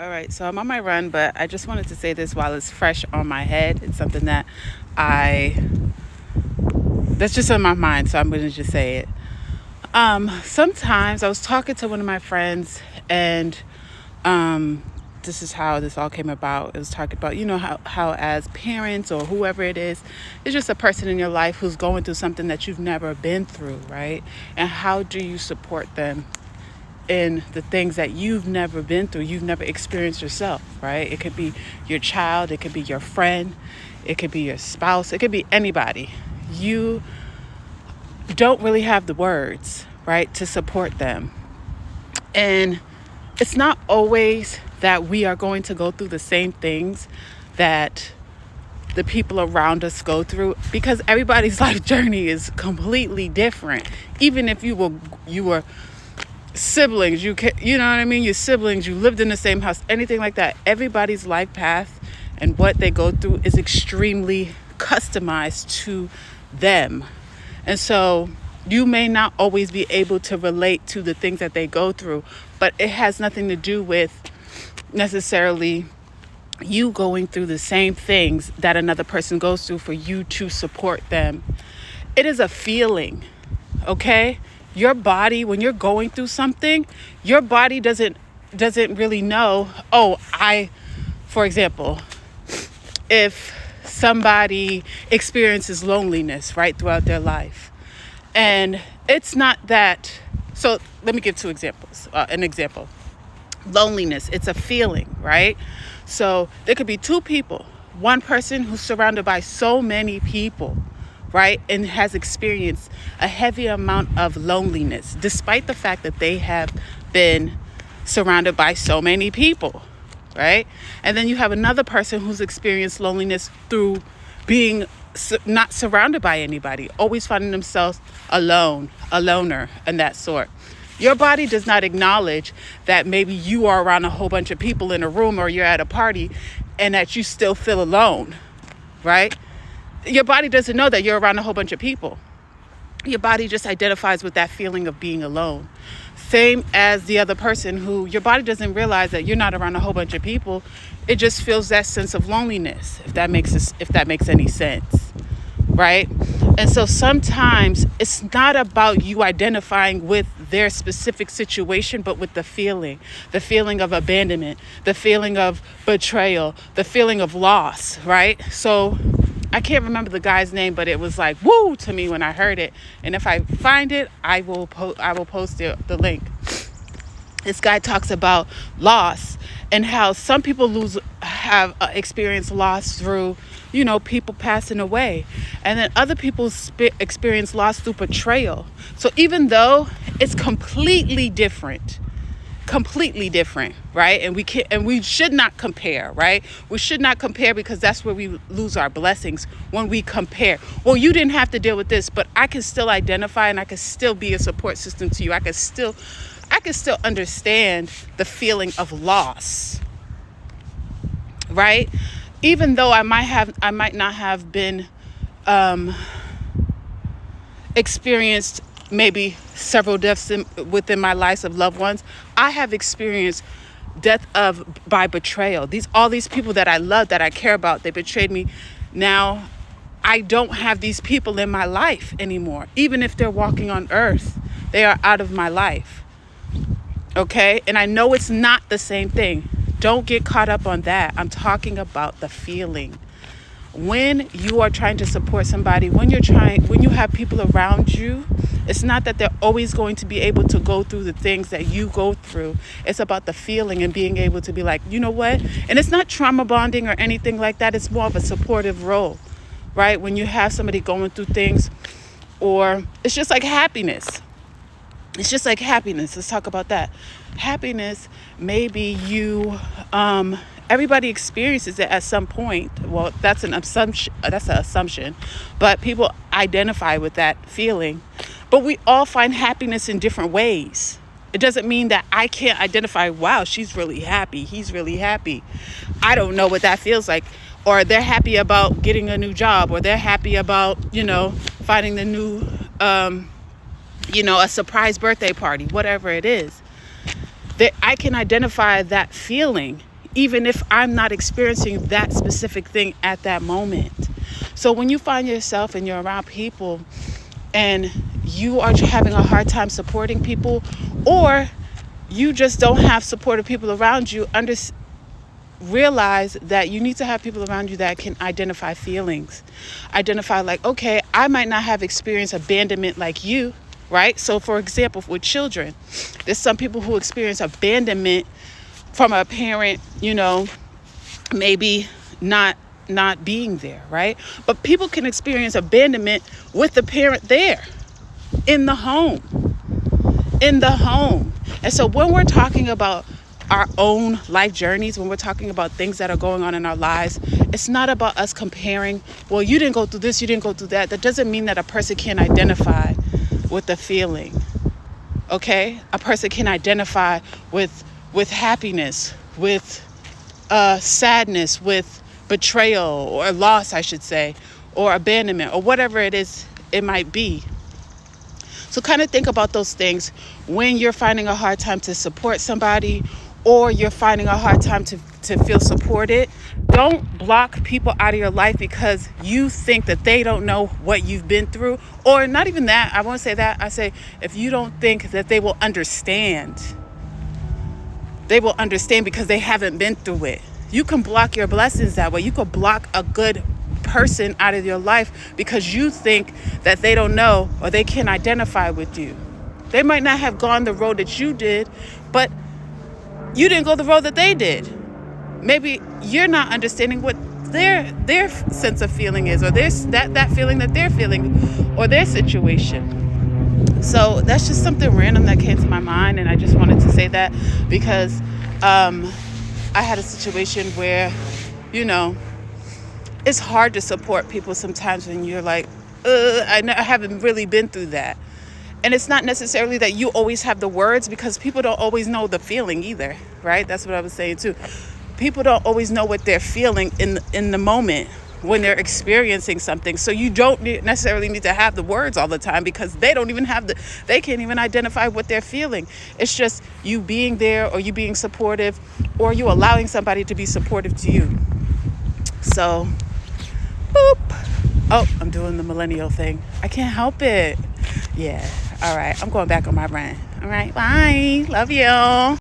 All right, so I'm on my run, but I just wanted to say this while it's fresh on my head. It's something I that's just in my mind, so I'm going to just say it. Sometimes I was talking to one of my friends, and this is how this all came about. It was talking about, how as parents or whoever it is, it's just a person in your life who's going through something that you've never been through, right? And how do you support them in the things that you've never been through, you've never experienced yourself, right? It could be your child, it could be your friend, it could be your spouse, it could be anybody. You don't really have the words, right, to support them. And it's not always that we are going to go through the same things that the people around us go through, because everybody's life journey is completely different. Even if you were siblings, you know what I mean? Your siblings, you lived in the same house, anything like that. Everybody's life path and what they go through is extremely customized to them. And so you may not always be able to relate to the things that they go through, but it has nothing to do with necessarily you going through the same things that another person goes through for you to support them. It is a feeling, okay? Your body, when you're going through something, your body doesn't really know, for example, if somebody experiences loneliness, right, throughout their life. And it's not that, so let me give two examples. An example, loneliness, it's a feeling, right? So there could be two people, one person who's surrounded by so many people, right, and has experienced a heavy amount of loneliness, despite the fact that they have been surrounded by so many people, right? And then you have another person who's experienced loneliness through being not surrounded by anybody, always finding themselves alone, a loner, and that sort. Your body does not acknowledge that maybe you are around a whole bunch of people in a room or you're at a party and that you still feel alone, right? Your body doesn't know that you're around a whole bunch of people. Your body just identifies with that feeling of being alone. Same as the other person, who your body doesn't realize that you're not around a whole bunch of people. It just feels that sense of loneliness, if that makes any sense, right? And so sometimes it's not about you identifying with their specific situation, but with the feeling of abandonment, the feeling of betrayal, the feeling of loss, right? So I can't remember the guy's name, but it was like woo to me when I heard it. And if I find it, I will post the link. This guy talks about loss and how some people have experienced loss through, people passing away, and then other people experience loss through betrayal. So even though it's completely different, right? And we should not compare, right? We should not compare, because that's where we lose our blessings, when we compare. Well, you didn't have to deal with this, but I can still identify and I can still be a support system to you. I can still understand the feeling of loss, right? Even though I might not have been experienced maybe several deaths within my lives of loved ones, I have experienced death by betrayal. All these people that I love, that I care about, they betrayed me. Now I don't have these people in my life anymore. Even if they're walking on earth, they are out of my life. Okay? And I know it's not the same thing. Don't get caught up on that. I'm talking about the feeling. When you are trying to support somebody, when you have people around you, it's not that they're always going to be able to go through the things that you go through. It's about the feeling and being able to be like, you know what? And it's not trauma bonding or anything like that. It's more of a supportive role, right? When you have somebody going through things, or it's just like happiness. Let's talk about that. Happiness, maybe everybody experiences it at some point. Well, that's an assumption, but people identify with that feeling. But we all find happiness in different ways. It doesn't mean that I can't identify, wow, she's really happy, he's really happy. I don't know what that feels like. Or they're happy about getting a new job, or they're happy about, finding the new a surprise birthday party, whatever it is. That I can identify that feeling, even if I'm not experiencing that specific thing at that moment. So when you find yourself and you're around people and you are having a hard time supporting people, or you just don't have supportive people around you, realize that you need to have people around you that can identify feelings. Identify like, okay, I might not have experienced abandonment like you, right? So for example, with children, there's some people who experience abandonment from a parent, maybe not being there, right? But people can experience abandonment with the parent there in the home. And so when we're talking about our own life journeys, when we're talking about things that are going on in our lives, it's not about us comparing, well, you didn't go through this, you didn't go through that. That doesn't mean that a person can't identify with the feeling, okay? A person can identify with happiness, with sadness, with betrayal or loss, I should say, or abandonment, or whatever it is it might be. So kind of think about those things when you're finding a hard time to support somebody, or you're finding a hard time to feel supported. Don't block people out of your life because you think that they don't know what you've been through. Or not even that. I won't say that. I say if you don't think that they will understand. They will understand because they haven't been through it. You can block your blessings that way. You could block a good person out of your life because you think that they don't know or they can't identify with you. They might not have gone the road that you did, but you didn't go the road that they did. Maybe you're not understanding what their sense of feeling is, or that feeling that they're feeling, or their situation. So that's just something random that came to my mind, and I just wanted to say that because I had a situation where, it's hard to support people sometimes when you're like, I haven't really been through that. And it's not necessarily that you always have the words, because people don't always know the feeling either, right? That's what I was saying too. People don't always know what they're feeling in the moment when they're experiencing something. So you don't necessarily need to have the words all the time, because they don't even they can't even identify what they're feeling. It's just you being there, or you being supportive, or you allowing somebody to be supportive to you. So, boop. Oh, I'm doing the millennial thing. I can't help it. Yeah. All right. I'm going back on my rant. All right. Bye. Love you.